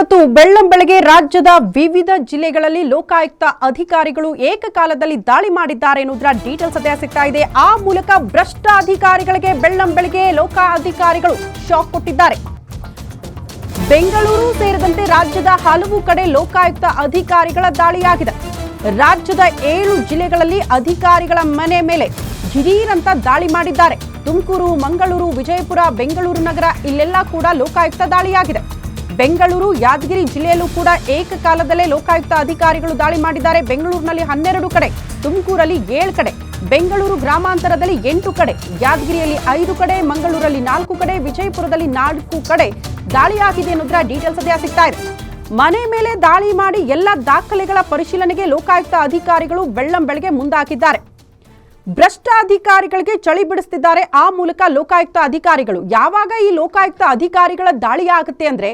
ಇವತ್ತು ಬೆಳ್ಳಂಬೆಳಗ್ಗೆ ರಾಜ್ಯದ ವಿವಿಧ ಜಿಲ್ಲೆಗಳಲ್ಲಿ ಲೋಕಾಯುಕ್ತ ಅಧಿಕಾರಿಗಳು ಏಕಕಾಲದಲ್ಲಿ ದಾಳಿ ಮಾಡಿದ್ದಾರೆ ಎನ್ನುವುದರ ಡೀಟೇಲ್ಸ್ ಸದ್ಯ ಸಿಗ್ತಾ ಇದೆ. ಆ ಮೂಲಕ ಭ್ರಷ್ಟ ಅಧಿಕಾರಿಗಳಿಗೆ ಬೆಳ್ಳಂಬೆಳಗ್ಗೆ ಲೋಕಾಧಿಕಾರಿಗಳು ಶಾಕ್ ಕೊಟ್ಟಿದ್ದಾರೆ. ಬೆಂಗಳೂರು ಸೇರಿದಂತೆ ರಾಜ್ಯದ ಹಲವು ಕಡೆ ಲೋಕಾಯುಕ್ತ ಅಧಿಕಾರಿಗಳ ದಾಳಿಯಾಗಿದೆ. ರಾಜ್ಯದ 7 ಜಿಲ್ಲೆಗಳಲ್ಲಿ ಅಧಿಕಾರಿಗಳ ಮನೆ ಮೇಲೆ ದಿಢೀರಂತ ದಾಳಿ ಮಾಡಿದ್ದಾರೆ. ತುಮಕೂರು, ಮಂಗಳೂರು, ವಿಜಯಪುರ, ಬೆಂಗಳೂರು ನಗರ ಇಲ್ಲೆಲ್ಲ ಕೂಡ ಲೋಕಾಯುಕ್ತ ದಾಳಿಯಾಗಿದೆ. ಬೆಂಗಳೂರು, ಯಾದಗಿರಿ ಜಿಲ್ಲೆಯಲ್ಲೂ ಕೂಡ ಏಕಕಾಲದಲ್ಲೇ ಲೋಕಾಯುಕ್ತ ಅಧಿಕಾರಿಗಳು ದಾಳಿ ಮಾಡಿದ್ದಾರೆ. ಬೆಂಗಳೂರಿನಲ್ಲಿ 12 ಕಡೆ, ತುಮಕೂರಲ್ಲಿ 7 ಕಡೆ, ಬೆಂಗಳೂರು ಗ್ರಾಮಾಂತರದಲ್ಲಿ 8 ಕಡೆ, ಯಾದಗಿರಿಯಲ್ಲಿ 5 ಕಡೆ, ಮಂಗಳೂರಲ್ಲಿ 4 ಕಡೆ, ವಿಜಯಪುರದಲ್ಲಿ 4 ಕಡೆ ದಾಳಿಯಾಗಿದೆ ಅನ್ನೋದರ ಡೀಟೇಲ್ಸ್ ಸದ್ಯ ಸಿಗ್ತಾ ಇದೆ. ಮನೆ ಮೇಲೆ ದಾಳಿ ಮಾಡಿ ಎಲ್ಲ ದಾಖಲೆಗಳ ಪರಿಶೀಲನೆಗೆ ಲೋಕಾಯುಕ್ತ ಅಧಿಕಾರಿಗಳು ಬೆಳ್ಳಂಬೆಳಗ್ಗೆ ಮುಂದಾಕಿದ್ದಾರೆ. ಭ್ರಷ್ಟ ಅಧಿಕಾರಿಗಳಿಗೆ ಚಳಿ ಬಿಡಿಸ್ತಿದ್ದಾರೆ. ಆ ಮೂಲಕ ಲೋಕಾಯುಕ್ತ ಅಧಿಕಾರಿಗಳು ಯಾವಾಗ ಈ ಲೋಕಾಯುಕ್ತ ಅಧಿಕಾರಿಗಳ ದಾಳಿ ಆಗುತ್ತೆ ಅಂದ್ರೆ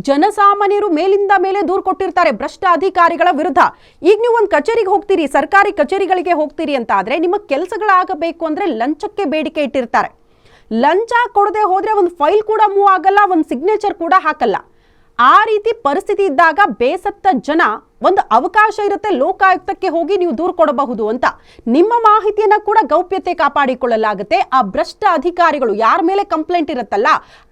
ಜನಸಾಮಾನ್ಯರು ಮೇಲಿಂದ ಮೇಲೆ ದೂರು ಕೊಟ್ಟಿರ್ತಾರೆ ಭ್ರಷ್ಟ ಅಧಿಕಾರಿಗಳ ವಿರುದ್ಧ. ಈಗ ನೀವು ಒಂದು ಕಚೇರಿಗೆ ಹೋಗ್ತೀರಿ, ಸರ್ಕಾರಿ ಕಚೇರಿಗಳಿಗೆ ಹೋಗ್ತೀರಿ ಅಂತ ಆದ್ರೆ ನಿಮ್ಮ ಕೆಲಸಗಳಾಗಬೇಕು ಅಂದ್ರೆ ಲಂಚಕ್ಕೆ ಬೇಡಿಕೆ ಇಟ್ಟಿರ್ತಾರೆ. ಲಂಚ ಕೊಡದೆ ಹೋದ್ರೆ ಒಂದು ಫೈಲ್ ಕೂಡ ಮೂವ್ ಆಗಲ್ಲ, ಒಂದು ಸಿಗ್ನೇಚರ್ ಕೂಡ ಹಾಕಲ್ಲ. ಆ ರೀತಿ ಪರಿಸ್ಥಿತಿ ಇದ್ದಾಗ ಬೇಸತ್ತ ಜನ ಒಂದು ಅವಕಾಶ ಇರುತ್ತೆ ಲೋಕಾಯುಕ್ತಕ್ಕೆ ಹೋಗಿ ನೀವು ದೂರು ಕೊಡಬಹುದು ಅಂತ. ನಿಮ್ಮ ಮಾಹಿತಿಯನ್ನ ಕೂಡ ಗೌಪ್ಯತೆ ಕಾಪಾಡಿಕೊಳ್ಳಲಾಗುತ್ತೆ. ಆ ಭ್ರಷ್ಟ ಅಧಿಕಾರಿಗಳು ಯಾರ ಮೇಲೆ ಕಂಪ್ಲೇಂಟ್ ಇರುತ್ತಲ್ಲ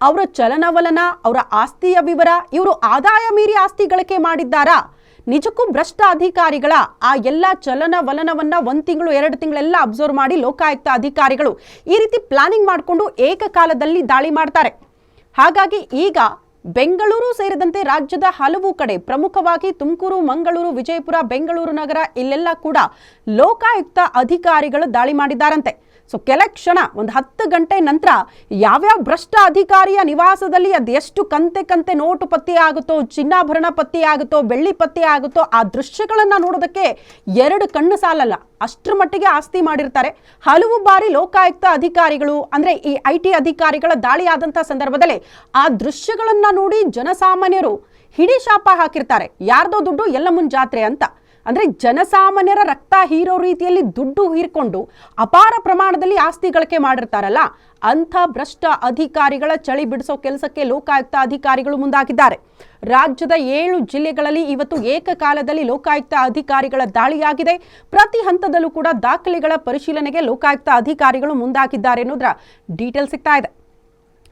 ಅವರ ಚಲನವಲನ, ಅವರ ಆಸ್ತಿಯ ವಿವರ, ಇವರು ಆದಾಯ ಮೀರಿ ಆಸ್ತಿ ಗಳಿಕೆ ಮಾಡಿದ್ದಾರಾ, ನಿಜಕ್ಕೂ ಭ್ರಷ್ಟ ಅಧಿಕಾರಿಗಳ ಆ ಎಲ್ಲ ಚಲನವಲನವನ್ನ 1 ತಿಂಗಳು 2 ತಿಂಗಳೆಲ್ಲ ಅಬ್ಸರ್ವ್ ಮಾಡಿ ಲೋಕಾಯುಕ್ತ ಅಧಿಕಾರಿಗಳು ಈ ರೀತಿ ಪ್ಲಾನಿಂಗ್ ಮಾಡಿಕೊಂಡು ಏಕಕಾಲದಲ್ಲಿ ದಾಳಿ ಮಾಡ್ತಾರೆ. ಹಾಗಾಗಿ ಈಗ ಬೆಂಗಳೂರು ಸೇರಿದಂತೆ ರಾಜ್ಯದ ಹಲವು ಕಡೆ, ಪ್ರಮುಖವಾಗಿ ತುಮಕೂರು, ಮಂಗಳೂರು, ವಿಜಯಪುರ, ಬೆಂಗಳೂರು ನಗರ ಇಲ್ಲೆಲ್ಲ ಕೂಡ ಲೋಕಾಯುಕ್ತ ಅಧಿಕಾರಿಗಳು ದಾಳಿ ಮಾಡಿದ್ದಾರಂತೆ. ಸೊ ಕೆಲ ಕ್ಷಣ ಒಂದು 10 ಗಂಟೆ ನಂತರ ಯಾವ್ಯಾವ ಭ್ರಷ್ಟ ಅಧಿಕಾರಿಯ ನಿವಾಸದಲ್ಲಿ ಅದೆಷ್ಟು ಕಂತೆ ನೋಟು ಪತ್ತೆ ಆಗುತ್ತೋ, ಚಿನ್ನಾಭರಣ ಪತ್ತೆ ಆಗುತ್ತೋ, ಬೆಳ್ಳಿ ಪತ್ತೆ ಆಗುತ್ತೋ, ಆ ದೃಶ್ಯಗಳನ್ನ ನೋಡೋದಕ್ಕೆ 2 ಕಣ್ಣು ಸಾಲಲ್ಲ, ಅಷ್ಟರ ಮಟ್ಟಿಗೆ ಆಸ್ತಿ ಮಾಡಿರ್ತಾರೆ. ಹಲವು ಬಾರಿ ಲೋಕಾಯುಕ್ತ ಅಧಿಕಾರಿಗಳು ಅಂದ್ರೆ ಈ IT ಅಧಿಕಾರಿಗಳ ದಾಳಿ ಆದಂತಹ ಸಂದರ್ಭದಲ್ಲಿ ಆ ದೃಶ್ಯಗಳನ್ನ ನೋಡಿ ಜನಸಾಮಾನ್ಯರು ಹಿಡಿ ಶಾಪ ಹಾಕಿರ್ತಾರೆ. ಯಾರ್ದೋ ದುಡ್ಡು ಎಲ್ಲಮ್ಮನ ಜಾತ್ರೆ ಅಂತ. ಅಂದ್ರೆ ಜನಸಾಮಾನ್ಯರ ರಕ್ತ ಹೀರೋ ರೀತಿಯಲ್ಲಿ ದುಡ್ಡು ಹೀರ್ಕೊಂಡು ಅಪಾರ ಪ್ರಮಾಣದಲ್ಲಿ ಆಸ್ತಿ ಗಳಿಕೆ ಮಾಡಿರ್ತಾರಲ್ಲ, ಅಂಥ ಭ್ರಷ್ಟ ಅಧಿಕಾರಿಗಳ ಚಳಿ ಬಿಡಿಸೋ ಕೆಲಸಕ್ಕೆ ಲೋಕಾಯುಕ್ತ ಅಧಿಕಾರಿಗಳು ಮುಂದಾಗಿದ್ದಾರೆ. ರಾಜ್ಯದ 7 ಜಿಲ್ಲೆಗಳಲ್ಲಿ ಇವತ್ತು ಏಕಕಾಲದಲ್ಲಿ ಲೋಕಾಯುಕ್ತ ಅಧಿಕಾರಿಗಳ ದಾಳಿಯಾಗಿದೆ. ಪ್ರತಿ ಹಂತದಲ್ಲೂ ಕೂಡ ದಾಖಲೆಗಳ ಪರಿಶೀಲನೆಗೆ ಲೋಕಾಯುಕ್ತ ಅಧಿಕಾರಿಗಳು ಮುಂದಾಗಿದ್ದಾರೆ ಅನ್ನೋದ್ರ ಡೀಟೇಲ್ ಸಿಗ್ತಾ ಇದೆ.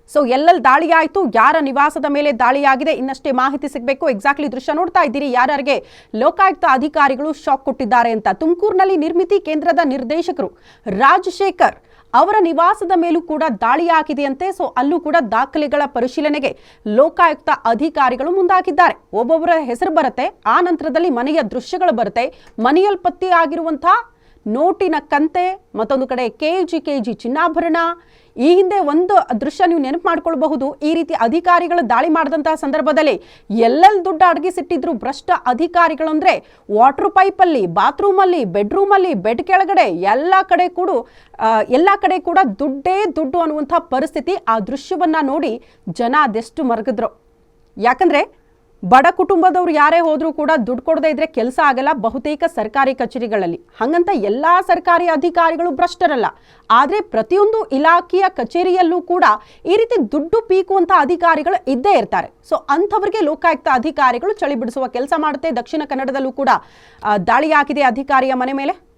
ಸೊ ಎಲ್ಲೆಲ್ಲಿ ದಾಳಿ ಆಯಿತು, ಯಾರ ನಿವಾಸದ ಮೇಲೆ ದಾಳಿಯಾಗಿದೆ, ಇನ್ನಷ್ಟೇ ಮಾಹಿತಿ ಸಿಗಬೇಕು. ಎಕ್ಸಾಕ್ಟ್ಲಿ ದೃಶ್ಯ ನೋಡ್ತಾ ಇದ್ದೀರಿ ಯಾರಿಗೆ ಲೋಕಾಯುಕ್ತ ಅಧಿಕಾರಿಗಳು ಶಾಕ್ ಕೊಟ್ಟಿದ್ದಾರೆ ಅಂತ. ತುಮಕೂರಿನಲ್ಲಿ ನಿರ್ಮಿತಿ ಕೇಂದ್ರದ ನಿರ್ದೇಶಕರು ರಾಜಶೇಖರ್ ಅವರ ನಿವಾಸದ ಮೇಲೂ ಕೂಡ ದಾಳಿಯಾಗಿದೆಯಂತೆ. ಸೊ ಅಲ್ಲೂ ಕೂಡ ದಾಖಲೆಗಳ ಪರಿಶೀಲನೆಗೆ ಲೋಕಾಯುಕ್ತ ಅಧಿಕಾರಿಗಳು ಮುಂದಾಗಿದ್ದಾರೆ. ಒಬ್ಬೊಬ್ಬರ ಹೆಸರು ಬರುತ್ತೆ, ಆ ನಂತರದಲ್ಲಿ ಮನೆಯ ದೃಶ್ಯಗಳು ಬರುತ್ತೆ. ಮನೆಯಲ್ಲಿ ಪತ್ತೆಯಾಗಿರುವಂತಹ ನೋಟಿನ ಕಂತೆ, ಮತ್ತೊಂದು ಕಡೆ ಕೆಜಿ ಚಿನ್ನಾಭರಣ. ಈ ಹಿಂದೆ ಒಂದು ದೃಶ್ಯ ನೀವು ನೆನಪು ಮಾಡ್ಕೊಳ್ಬಹುದು. ಈ ರೀತಿ ಅಧಿಕಾರಿಗಳು ದಾಳಿ ಮಾಡಿದಂತಹ ಸಂದರ್ಭದಲ್ಲಿ ಎಲ್ಲೆಲ್ಲಿ ದುಡ್ಡು ಅಡಗಿಸಿಟ್ಟಿದ್ರು ಭ್ರಷ್ಟ ಅಧಿಕಾರಿಗಳು ಅಂದ್ರೆ ವಾಟರ್ ಪೈಪಲ್ಲಿ, ಬಾತ್ರೂಮಲ್ಲಿ, ಬೆಡ್ರೂಮಲ್ಲಿ, ಬೆಡ್ ಕೆಳಗಡೆ ಎಲ್ಲ ಕಡೆ ಕೂಡ ದುಡ್ಡೇ ದುಡ್ಡು ಅನ್ನುವಂಥ ಪರಿಸ್ಥಿತಿ. ಆ ದೃಶ್ಯವನ್ನ ನೋಡಿ ಜನ ಅದೆಷ್ಟು ಮರಗಿದ್ರು. ಯಾಕಂದ್ರೆ ಬಡ ಕುಟುಂಬದವ್ರು ಯಾರೇ ಹೋದ್ರೂ ಕೂಡ ದುಡ್ಡು ಕೊಡದೇ ಇದ್ರೆ ಕೆಲಸ ಆಗಲ್ಲ ಬಹುತೇಕ ಸರ್ಕಾರಿ ಕಚೇರಿಗಳಲ್ಲಿ. ಹಂಗಂತ ಎಲ್ಲಾ ಸರ್ಕಾರಿ ಅಧಿಕಾರಿಗಳು ಭ್ರಷ್ಟರಲ್ಲ, ಆದ್ರೆ ಪ್ರತಿಯೊಂದು ಇಲಾಖೆಯ ಕಚೇರಿಯಲ್ಲೂ ಕೂಡ ಈ ರೀತಿ ದುಡ್ಡು ಪೀಕುವಂತ ಅಧಿಕಾರಿಗಳು ಇದ್ದೇ ಇರ್ತಾರೆ. ಸೊ ಅಂಥವರಿಗೆ ಲೋಕಾಯುಕ್ತ ಅಧಿಕಾರಿಗಳು ಚಳಿ ಬಿಡಿಸುವ ಕೆಲಸ ಮಾಡುತ್ತೆ. ದಕ್ಷಿಣ ಕನ್ನಡದಲ್ಲೂ ಕೂಡ ದಾಳಿಯಾಗಿದೆ ಅಧಿಕಾರಿಯ ಮನೆ ಮೇಲೆ.